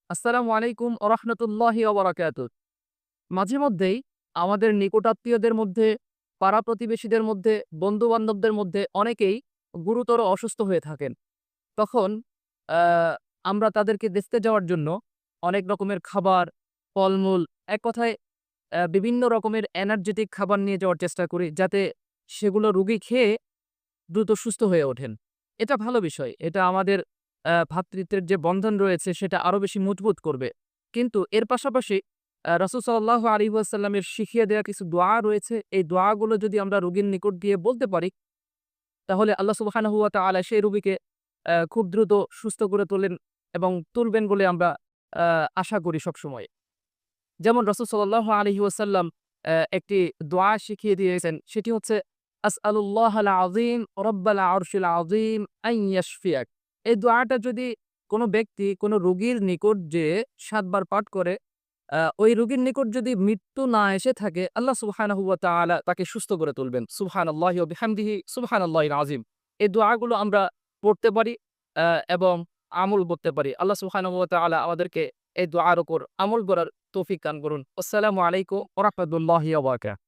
আসসালামু আলাইকুম ওয়া রাহমাতুল্লাহি ওয়া বারাকাতুহু। মাঝে মধ্যেই আমাদের নিকটাত্মীয়দের মধ্যে, পাড়া-প্রতিবেশীদের মধ্যে, বন্ধু-বান্ধবদের মধ্যে অনেকেই গুরুতর অসুস্থ হয়ে থাকেন। তখন আ আমরা তাদেরকে দেখতে যাওয়ার জন্য অনেক রকমের খাবার, ফলমূল, এক কথায় বিভিন্ন রকমের এনার্জেটিক খাবার নিয়ে যাওয়ার চেষ্টা করি, যাতে সেগুলো রোগী খেয়ে দ্রুত সুস্থ হয়ে ওঠেন। এটা ভালো বিষয়। এটা আমাদের ভ্রাতৃত্বের যে বন্ধন রয়েছে সেটা আরো বেশি মজবুত করবে। কিন্তু এর পাশাপাশি রাসূল সাল্লাল্লাহু আলাইহি ওয়াসাল্লামের শিখিয়ে দেওয়া কিছু দোয়া রয়েছে। এই দোয়াগুলো যদি আমরা রোগীর নিকট গিয়ে বলতে পারি, তাহলে আল্লাহ সুবহানাহু ওয়া তাআলা সেই রোগীকে খুব দ্রুত সুস্থ করে তোলেন এবং তুলবেন বলে আমরা আ আশা করি সবসময়। যেমন রাসূল সাল্লাল্লাহু আলাইহি ওয়াসাল্লাম একটি দোয়া শিখিয়ে দিয়েছেন। সেটি হচ্ছে আসআলুল্লাহাল আযীম রাব্বাল আরশিল আযীম আন ইয়াশফিয়াক। এই দোয়াটা যদি কোন ব্যক্তি কোন রোগীর নিকট যেয়ে ৭ বার পাঠ করে, ওই রোগীর নিকট যদি মৃত্যু না এসে থাকে, আল্লাহ সুবহানাহু ওয়া তাআলা তাকে সুস্থ করে তুলবেন। সুবহানাল্লাহি ওয়া বিহামদিহি সুবহানাল্লাহিল আযীম। এই দোয়াগুলো আমরা পড়তে পারি আ এবং আমল করতে পারি। আল্লাহ সুবহানাহু ওয়া তাআলা আমাদেরকে এই দোয়ার উপর আমল করার তৌফিক দান করুন। আসসালামু আলাইকুম ওয়া রাহমাতুল্লাহি ওয়া বারাকাতুহু।